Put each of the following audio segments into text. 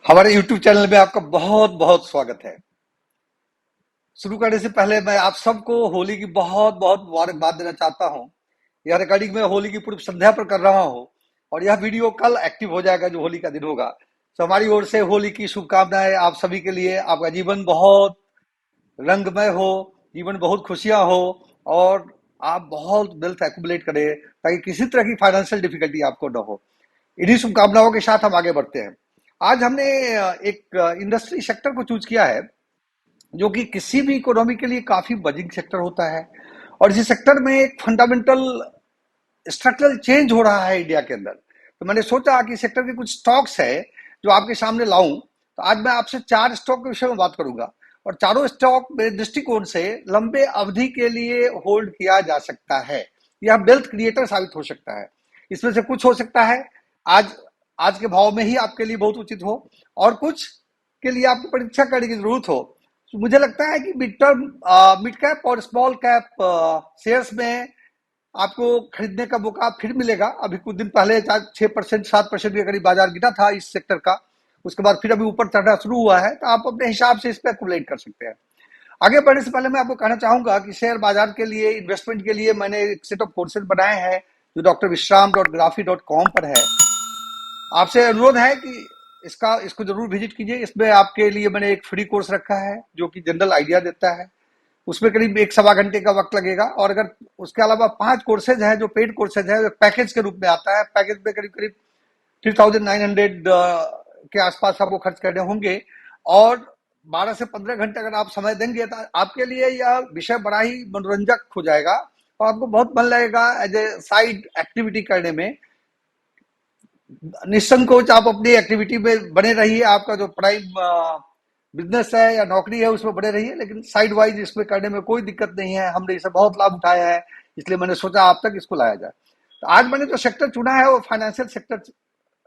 हमारे YouTube channel में आपका बहुत बहुत स्वागत है। शुरू करने से पहले मैं आप सबको होली की बहुत बहुत मुबारकबाद देना चाहता हूं। यह रिकॉर्डिंग मैं होली की पूर्व संध्या पर कर रहा हूं और यह वीडियो कल एक्टिव हो जाएगा जो होली का दिन होगा। तो हमारी ओर से होली की शुभकामनाएं आप सभी के लिए। आपका जीवन बहुत रंगमय हो, जीवन बहुत खुशियां हो और आप बहुत वेल्थ एक्युमुलेट करें ताकि किसी तरह की फाइनेंशियल डिफिकल्टी आपको न हो। इन्हीं शुभकामनाओं के साथ हम आगे बढ़ते हैं। आज हमने एक इंडस्ट्री सेक्टर को चूज किया है जो कि किसी भी इकोनॉमी के लिए काफी बजिंग सेक्टर होता है और इसी सेक्टर में एक फंडामेंटल स्ट्रक्चरल चेंज हो रहा है इंडिया के अंदर। तो मैंने सोचा कि सेक्टर के कुछ स्टॉक्स है जो आपके सामने लाऊं। तो आज मैं आपसे 4 स्टॉक के विषय में बात करूंगा और चारों स्टॉक मेरे दृष्टिकोण से लंबे अवधि के लिए होल्ड किया जा सकता है। यह वेल्थ क्रिएटर साबित हो सकता है। इसमें से कुछ हो सकता है आज आज के भाव में ही आपके लिए बहुत उचित हो और कुछ के लिए आपको परीक्षा करने की जरूरत हो। तो मुझे लगता है कि मिड कैप और स्मॉल कैप शेयर्स में आपको खरीदने का मौका फिर मिलेगा। अभी कुछ दिन पहले 6% 7% के करीब बाजार गिरा था इस सेक्टर का। उसके बाद फिर अभी ऊपर चढ़ना शुरू हुआ है, तो आप अपने हिसाब से इस पर एक्युमुलेट कर सकते हैं। आगे बढ़ने से पहले मैं आपको कहना चाहूंगा कि शेयर बाजार के लिए इन्वेस्टमेंट के लिए मैंने एक सेट ऑफ कोर्सेज बनाए हैं जो drvishram.graphy.com पर है। आपसे अनुरोध है कि इसको जरूर विजिट कीजिए। इसमें आपके लिए मैंने एक फ्री कोर्स रखा है जो कि जनरल आइडिया देता है। उसमें करीब 1 सवा घंटे का वक्त लगेगा और अगर उसके अलावा 5 कोर्सेज हैं जो पेड कोर्सेज है, पैकेज के रूप में आता है। पैकेज में करीब करीब 3900 के आसपास आपको खर्च करने होंगे और 12 से 15 घंटे अगर आप समय देंगे तो आपके लिए यह विषय बड़ा ही मनोरंजक हो जाएगा और आपको बहुत मन लगेगा एज ए साइड एक्टिविटी करने में। निसंकोच आप अपनी एक्टिविटी में बने रहिए। आपका जो प्राइम बिजनेस है या नौकरी है उसमें बने रहिए, लेकिन साइड वाइज इसमें करने में कोई दिक्कत नहीं है। हमने इसे बहुत लाभ उठाया है, इसलिए मैंने सोचा आप तक इसको लाया जाए। तो आज मैंने जो सेक्टर चुना है वो फाइनेंशियल सेक्टर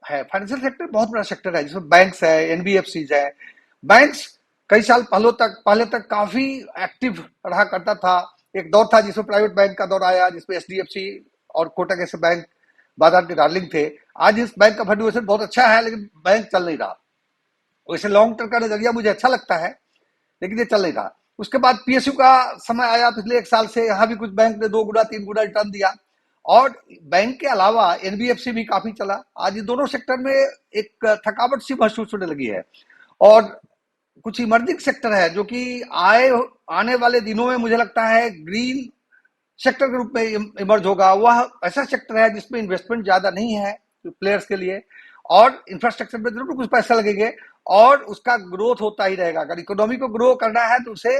है। फाइनेंशियल सेक्टर बहुत बड़ा सेक्टर है जिसमें बैंक्स है, एनबीएफसीज है। बैंक्स कई साल पहले तक काफी एक्टिव रहा करता था। एक दौर था जिसमें प्राइवेट बैंक का दौर आया, जिसमें एचडीएफसी और कोटक ऐसे बैंक बाजार के डार्लिंग थे। आज इस बैंक का वैल्यूएशन बहुत अच्छा है, लेकिन बैंक चल नहीं रहा। वैसे लॉन्ग टर्म का नजरिया मुझे अच्छा लगता है, लेकिन ये चल नहीं रहा। उसके बाद पीएसयू का समय आया पिछले 1 साल से। यहाँ भी कुछ बैंक ने 2 गुना 3 गुना रिटर्न दिया और बैंक के अलावा एनबीएफसी भी काफी चला। आज इन दोनों सेक्टर में एक थकावट सी महसूस होने लगी है और कुछ इमर्जिंग सेक्टर है जो कि आने वाले दिनों में मुझे लगता है ग्रीन सेक्टर के रूप में इमर्ज होगा। वह ऐसा सेक्टर है जिसमें इन्वेस्टमेंट ज्यादा नहीं है प्लेयर्स के लिए और इंफ्रास्ट्रक्चर में जरूर कुछ पैसा लगेंगे और उसका ग्रोथ होता ही रहेगा। अगर इकोनॉमी को ग्रो करना है तो उसे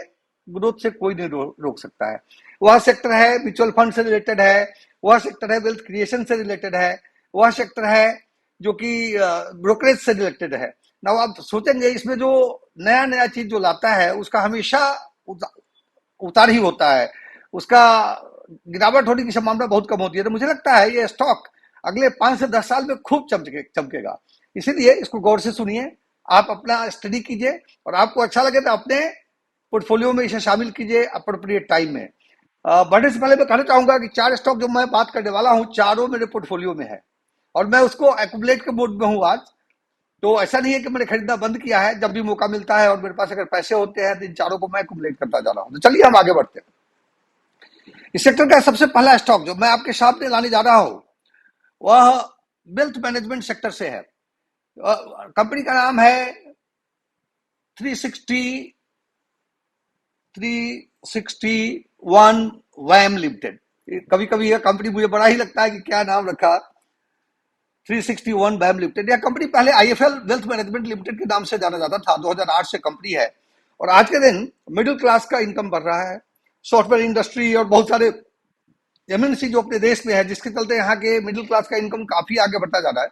ग्रोथ से कोई नहीं रोक सकता है। वह सेक्टर है म्यूचुअल फंड से रिलेटेड है, वह सेक्टर है वेल्थ क्रिएशन से रिलेटेड है, वह सेक्टर है जो कि ब्रोकरेज से रिलेटेड है ना। आप सोचेंगे इसमें जो नया नया चीज जो लाता है उसका हमेशा उतार ही होता है, उसका गिरावट होने की संभावना बहुत कम होती है। तो मुझे लगता है ये स्टॉक अगले 5 से 10 साल में खूब चमकेगा। इसीलिए इसको गौर से सुनिए, आप अपना स्टडी कीजिए और आपको अच्छा लगे तो अपने पोर्टफोलियो में इसे शामिल कीजिए अप्रोप्रिएट टाइम में। बढ़ने से पहले मैं कहना चाहूंगा कि 4 स्टॉक जो मैं बात करने वाला हूं चारों मेरे पोर्टफोलियो में है और मैं उसको एक्युमुलेट के मोड में हूं आज। तो ऐसा नहीं है कि मैंने खरीदना बंद किया है। जब भी मौका मिलता है और मेरे पास अगर पैसे होते हैं तो इन चारों को मैं एक्युमुलेट करता जा रहा हूं। तो चलिए हम आगे बढ़ते हैं। इस सेक्टर का सबसे पहला स्टॉक जो मैं आपके सामने लाने जा रहा हूं वह वेल्थ मैनेजमेंट सेक्टर से है। कंपनी का नाम है 361 वैम लिमिटेड। कभी कभी यह कंपनी मुझे बड़ा ही लगता है कि क्या नाम रखा 361 वैम लिमिटेड। यह कंपनी पहले आईएफएल वेल्थ मैनेजमेंट लिमिटेड के नाम से जाना जाता था। 2008 से कंपनी है और आज के दिन मिडिल क्लास का इनकम बढ़ रहा है। सॉफ्टवेयर इंडस्ट्री और बहुत सारे एमएनसी जो अपने देश में है, जिसके चलते यहाँ के मिडिल क्लास का इनकम काफी आगे बढ़ता जा रहा है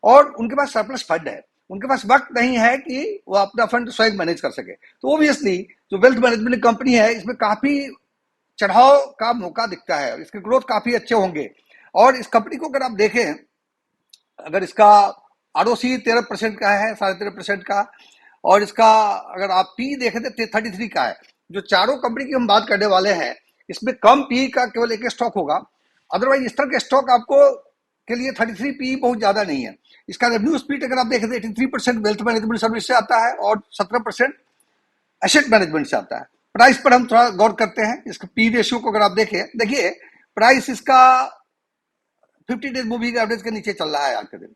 और उनके पास सरप्लस फंड है। उनके पास वक्त नहीं है कि वो अपना फंड स्वयं मैनेज कर सके। तो ओबियसली जो वेल्थ मैनेजमेंट कंपनी है इसमें काफी चढ़ाव का मौका दिखता है, इसके ग्रोथ काफी अच्छे होंगे। और इस कंपनी को अगर आप देखें, अगर इसका आरओसी 13% का है, 13.5% का, और इसका अगर आप पी देखें तो 33 का है। जो चारों कंपनी की हम बात करने वाले हैं इसमें कम पी का केवल एक स्टॉक होगा। अदरवाइज इस तरह के स्टॉक आपको के लिए 33 पी बहुत ज्यादा नहीं है। इसका रेवेन्यू स्प्लिट अगर आप देखें तो 83% वेल्थ मैनेजमेंट सर्विस से आता है और 17% एसेट मैनेजमेंट से आता है। प्राइस पर हम थोड़ा गौर करते हैं। इसका पी रेशियो को अगर आप देखें, देखिए प्राइस इसका 50 डेज मूवी का एवरेज के नीचे चल रहा है आज के दिन,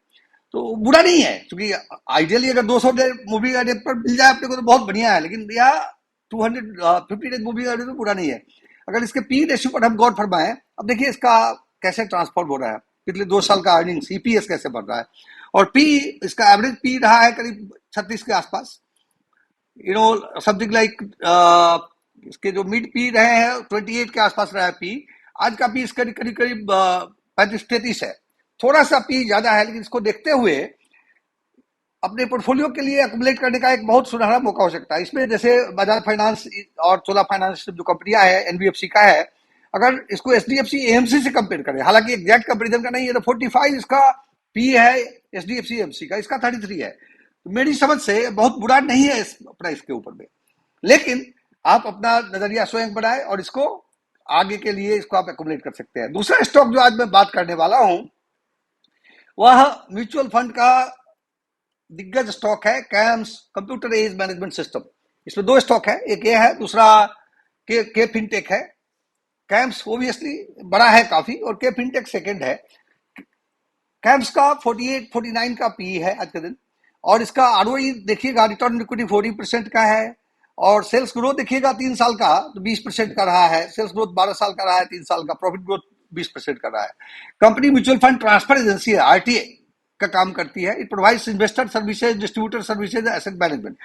तो बुरा नहीं है, क्योंकि आइडियली अगर 200 डेज मूवी का पर मिल जाए अपने को तो बहुत बढ़िया है, लेकिन यह 250 डेज मूवी का एवरेज तो बुरा नहीं है। अगर इसके पी रेशियो पर हम गौर फरमाएं, अब देखिए इसका कैसे ट्रांसफॉर्म हो रहा है, पिछले 2 साल का अर्निंग्स ईपीएस कैसे बढ़ रहा है, और पी इसका एवरेज पी रहा है करीब 36 के आसपास, समथिंग लाइक इसके जो मिड पी रहे हैं 28 के आसपास रहा है पी। आज का पी इसका करीब करीब 35-33 है, थोड़ा सा पी ज्यादा है, लेकिन इसको देखते हुए अपने पोर्टफोलियो के लिए अकुमुलेट करने का एक बहुत सुनहरा मौका हो सकता है। इसमें जैसे बजाज फाइनेंस और चोला फाइनेंस जो कंपनियां है, एनबीएफसी का है, अगर इसको एचडीएफसी एएमसी से कंपेयर करें, हालांकि एग्जैक्ट कंपेरिजन का नहीं है, तो 45 इसका पी है एचडीएफसी एएमसी का, इसका 33 है, तो मेरी समझ से बहुत बुरा नहीं है इस प्राइस के ऊपर में। लेकिन आप अपना नजरिया स्वयं बढ़ाए और इसको आगे के लिए इसको आप अकुमुलेट कर सकते हैं। दूसरा स्टॉक जो आज मैं बात करने वाला हूं वह म्यूचुअल फंड का दिग्गज स्टॉक है, CAMS computer age management system. इसमें 2 स्टॉक है, एक ये है, दूसरा के फिनटेक है। कैम्स ओबियसली बड़ा है काफी, और के फिनटेक सेकंड है। कैम्स का 48-49 का पी है आज के दिन, और इसका आरओई देखिएगा, रिटर्न इक्विटी 40% का है, और सेल्स ग्रोथ देखिएगा 3 साल का तो 20% का रहा है, सेल्स ग्रोथ 12 साल का रहा है, 3 साल का प्रॉफिट ग्रोथ 20% का रहा है। Company mutual fund transfer agency है, आरटीए का काम करती है। It provides investor services, distributor services, asset management.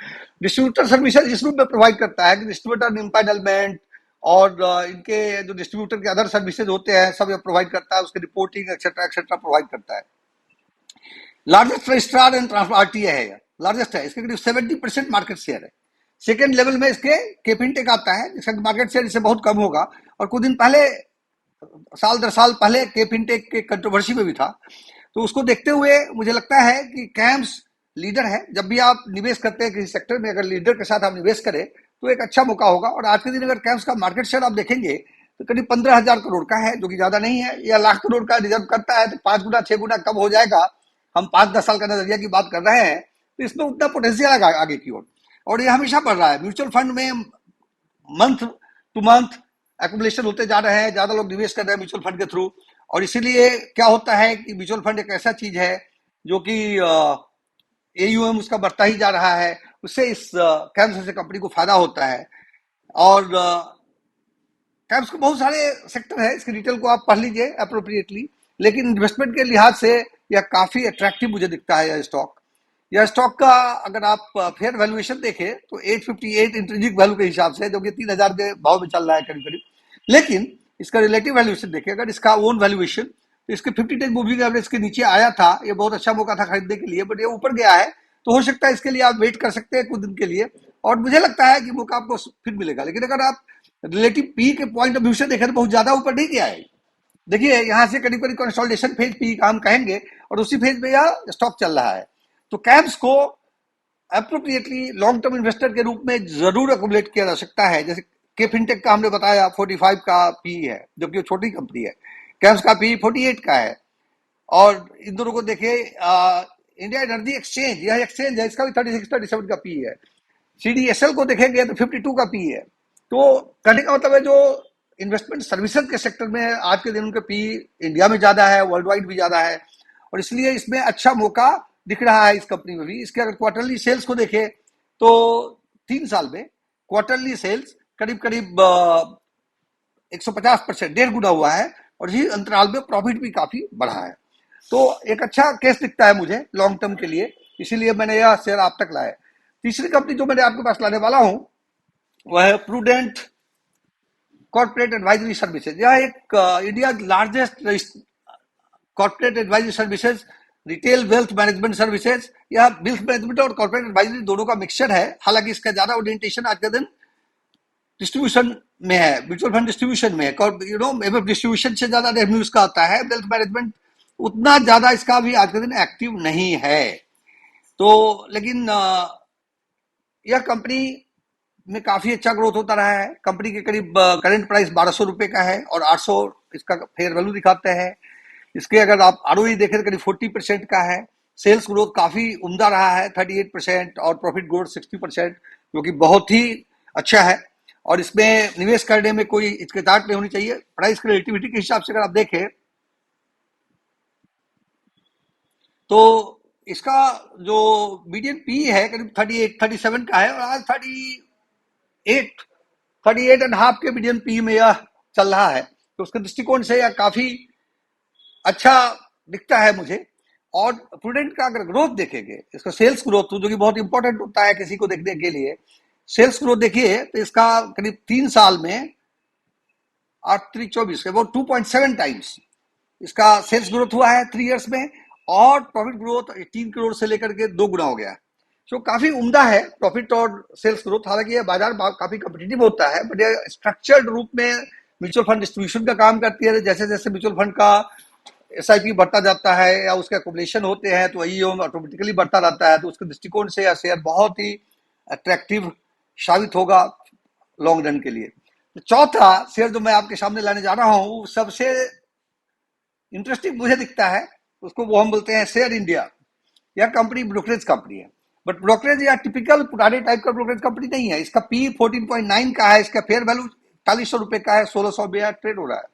Distributor services इस रूप में प्रोवाइड करता है कि डिस्ट्रीब्यूटर इम्पैनलमेंट और इनके जो डिस्ट्रीब्यूटर के अदर सर्विसेज होते हैं सब ये प्रोवाइड करता है, उसके रिपोर्टिंग एक्सेट्रा एक्सेट्रा प्रोवाइड करता है। Largest registrar and transfer RTA है, लार्जेस्ट है, इसके करीब 70% मार्केट शेयर है। सेकेंड लेवल में इसके केफिनटेक आता है, जिसका मार्केट शेयर इससे बहुत कम होगा, और कुछ दिन पहले, साल दर साल पहले केफिनटेक के कंट्रोवर्सी में भी था। तो उसको देखते हुए मुझे लगता है कि कैम्स लीडर है। जब भी आप निवेश करते हैं किसी सेक्टर में, अगर लीडर के साथ आप निवेश करें तो एक अच्छा मौका होगा। और आज के दिन अगर कैम्स का मार्केट शेयर आप देखेंगे तो करीब 15,000 करोड़ का है, जो कि ज्यादा नहीं है। या लाख करोड़ का रिजर्व करता है तो 5 गुना 6 गुना कम हो जाएगा। हम 5-10 साल का नजरिया की बात कर रहे हैं, तो इसमें उतना पोटेंशियल है आगे की ओर, और ये हमेशा बढ़ रहा है। म्यूचुअल फंड में मंथ टू मंथ एक्युमुलेशन होते जा रहे हैं, ज्यादा लोग निवेश कर रहे हैं म्यूचुअल फंड के थ्रू, और इसीलिए क्या होता है कि म्यूचुअल फंड एक ऐसा चीज है जो कि एयूएम उसका बढ़ता ही जा रहा है, उससे इस कैम्स से कंपनी को फायदा होता है। और कैम्स को बहुत सारे सेक्टर है, इसकी डिटेल को आप पढ़ लीजिए अप्रोप्रिएटली, लेकिन इन्वेस्टमेंट के लिहाज से यह काफी अट्रैक्टिव मुझे दिखता है। यह स्टॉक का अगर आप फेयर वैल्यूएशन देखें तो 858 इंट्रिंसिक वैल्यू के हिसाब से, जो कि 3,000 के भाव में चल रहा है करीब करीब। लेकिन इसका रिलेटिव वैल्यूएशन देखें, अगर इसका ओन वैल्यूएशन, तो इसके 50 डेज मूविंग एवरेज के नीचे आया था। ये बहुत अच्छा मौका था खरीदने के लिए, बट ये ऊपर गया है, तो हो सकता है इसके लिए आप वेट कर सकते हैं कुछ दिन के लिए, और मुझे लगता है कि मौका आपको फिर मिलेगा। लेकिन अगर आप रिलेटिव पी के पॉइंट ऑफ व्यू से देखें तो बहुत ज्यादा ऊपर नहीं गया है। देखिए यहां से करीब करीब कंसोलिडेशन फेज पी का हम कहेंगे, और उसी फेज में यह स्टॉक चल रहा है। तो कैम्स को अप्रोप्रिएटली लॉन्ग टर्म इन्वेस्टर के रूप में जरूर अकुमुलेट किया जा सकता है। जैसे के फिनटेक का हमने बताया 45 का पी है, जबकि वो छोटी कंपनी है। कैम्स का पी 48 का है, और इन दोनों को देखे इंडिया एनर्जी एक्सचेंज, यह एक्सचेंज है, इसका भी 36-37 का पी है। सीडीएसएल को देखेंगे तो 52 का पी है। तो कहने का मतलब है जो इन्वेस्टमेंट सर्विसेज के सेक्टर में आज के दिन उनके पी इंडिया में ज्यादा है, वर्ल्ड वाइड भी ज्यादा है, और इसलिए इसमें अच्छा मौका दिख रहा है इस कंपनी में भी। इसके अगर क्वार्टरली सेल्स को देखें तो 3 साल में क्वार्टरली सेल्स करीब करीब 150%, 1.5 गुना हुआ है, और इसी अंतराल में प्रॉफिट भी काफी बढ़ा है। तो एक अच्छा केस दिखता है मुझे लॉन्ग टर्म के लिए, इसीलिए मैंने यह शेयर आप तक लाया। तीसरी कंपनी जो मैंने आपके पास लाने वाला हूं वह है प्रूडेंट कॉर्पोरेट एडवाइजरी सर्विसेज। यह एक India largest corporate advisory services, retail wealth management services, या वेल्थ मैनेजमेंट और कॉर्पोरेट एडवाइजरी दोनों का मिक्सचर है। हालांकि इसका ज्यादा ओरिएंटेशन आज के दिन डिस्ट्रीब्यूशन में है, म्यूचुअल फंड डिस्ट्रीब्यूशन में है। डिस्ट्रीब्यूशन से ज्यादा रेवेन्यू इसका आता है। वेल्थ मैनेजमेंट उतना ज्यादा इसका भी आज के दिन एक्टिव नहीं है। तो लेकिन यह कंपनी में काफी अच्छा ग्रोथ होता रहा है। कंपनी के करीब करंट प्राइस 1,200 रुपए का है, और 800 इसका फेयर वैल्यू दिखाते हैं। इसके अगर आप आरओई देखें तो करीब 40% का है। सेल्स ग्रोथ काफी उम्दा रहा है 38% और प्रॉफिट ग्रोथ 60%, जो कि बहुत ही अच्छा है। और इसमें निवेश करने में कोई हिचकिचाहट नहीं होनी चाहिए। प्राइस की रिलेटिविटी के हिसाब से अगर आप देखें तो इसका जो मीडियन पी है करीब 37 का है, और आज 38.5 के मीडियन पी में यह चल रहा है। तो उसके दृष्टिकोण से यह काफी अच्छा दिखता है मुझे। और प्रूडेंट का अगर ग्रोथ देखेंगे, इसका सेल्स ग्रोथ जो कि बहुत इंपॉर्टेंट होता है किसी को देखने के लिए, सेल्स ग्रोथ देखिए तो इसका करीब 3 साल में 8 3 24 अबाउट 2.7 टाइम्स इसका सेल्स ग्रोथ हुआ है 3 इयर्स में। और प्रॉफिट ग्रोथ 3 करोड़ से लेकर के 2 गुना हो गया। सो काफी उम्दा है प्रॉफिट और सेल्स ग्रोथ। हालांकि यह बाजार काफी कॉम्पिटिटिव होता है, बट यह स्ट्रक्चर्ड रूप में म्यूचुअल फंड डिस्ट्रीब्यूशन का काम करती है। जैसे जैसे म्यूचुअल फंड का एसआईपी बढ़ता जाता है या उसके एकोमोडेशन होते हैं तो ईओएम ऑटोमेटिकली बढ़ता रहता है। तो उसके दृष्टिकोण से यह शेयर बहुत ही अट्रैक्टिव साबित होगा लॉन्ग रन के लिए। तो चौथा शेयर जो मैं आपके सामने लाने जा रहा हूं, सबसे इंटरेस्टिंग मुझे दिखता है, उसको वो हम बोलते हैं शेयर इंडिया। यह कंपनी ब्रोकरेज कंपनी है, बट ब्रोकरेज या टिपिकल पुराने टाइप का ब्रोकरेज कंपनी नहीं है। इसका पी 14.9 का है, इसका फेयर वैल्यू 4100 रुपए का है, 1600 में ट्रेड हो रहा है।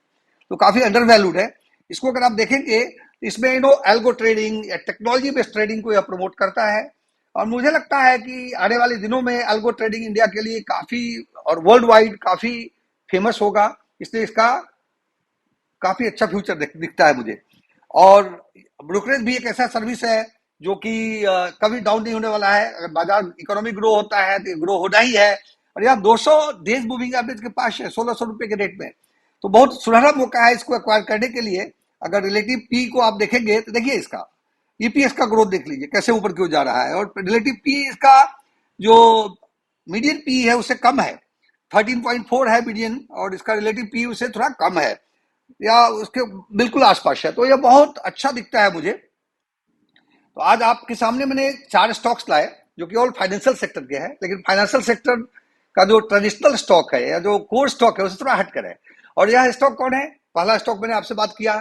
तो काफी अंडर वैल्यूड है। इसको अगर आप देखेंगे इसमें एल्गो ट्रेडिंग या टेक्नोलॉजी बेस्ड ट्रेडिंग को यह प्रमोट करता है। और मुझे लगता है कि आने वाले दिनों में एल्गो ट्रेडिंग इंडिया के लिए काफी और वर्ल्ड वाइड काफी फेमस होगा। इसलिए इसका काफी अच्छा फ्यूचर दिखता है मुझे। और ब्रोकरेज भी एक ऐसा सर्विस है जो कि कभी डाउन नहीं होने वाला है। अगर बाजार इकोनॉमिक ग्रो होता है तो ग्रो होना ही है। और यहाँ 200 डेज मूविंग एवरेज के पास है 1600 रुपए के रेट में। तो बहुत सुनहरा मौका है इसको एक्वायर करने के लिए। अगर रिलेटिव पी को आप देखेंगे तो देखिए इसका ईपीएस का ग्रोथ देख लीजिए कैसे ऊपर क्यों जा रहा है। और रिलेटिव पी इसका जो मीडियन पी है उससे कम है, 13.4 है मीडियन, और इसका रिलेटिव पी उससे थोड़ा कम है या उसके बिल्कुल आसपास है। तो यह बहुत अच्छा दिखता है मुझे। तो आज आपके सामने मैंने 4 स्टॉक्स लाए जो कि ऑल फाइनेंशियल सेक्टर के हैं, लेकिन फाइनेंशियल सेक्टर का जो ट्रेडिशनल स्टॉक है या जो कोर स्टॉक है उससे थोड़ा हटकर है। और यह स्टॉक कौन है? पहला स्टॉक मैंने आपसे बात किया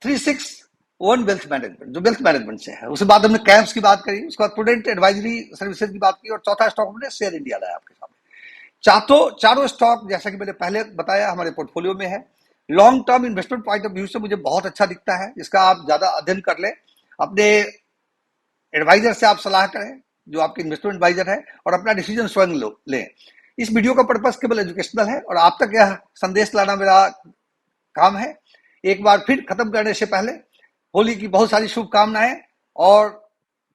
361 वेल्थ मैनेजमेंट, जो वेल्थ मैनेजमेंट से है। उसके बाद हमने कैम्प्स की बात करी, उसके बाद प्रूडेंट एडवाइजरी सर्विसेज की बात की, और चौथा स्टॉक हमने शेयर इंडिया लाया आपके सामने। चारों स्टॉक जैसा कि मैंने पहले बताया हमारे पोर्टफोलियो में है। Long term investment point of view से मुझे बहुत अच्छा दिखता है। इसका आप ज्यादा अध्ययन कर लें, अपने एडवाइजर से आप सलाह करें जो आपके इन्वेस्टमेंट एडवाइजर है, और अपना डिसीजन स्वयं लें। इस वीडियो का पर्पस केवल एजुकेशनल है और आप तक यह संदेश लाना मेरा काम है। एक बार फिर खत्म करने से पहले होली की बहुत सारी शुभकामनाएं, और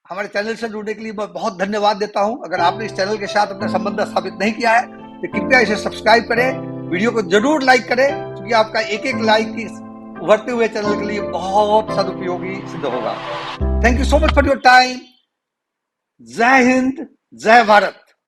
हमारे चैनल से जुड़ने के लिए मैं बहुत धन्यवाद देता हूं। अगर आपने इस चैनल के साथ अपना संबंध स्थापित नहीं किया है तो कृपया इसे सब्सक्राइब करें, वीडियो को जरूर लाइक करें, क्योंकि आपका एक एक लाइक इस उभरते हुए चैनल के लिए बहुत सदुपयोगी सिद्ध होगा। Thank you so much for your time. जय हिंद, जय भारत।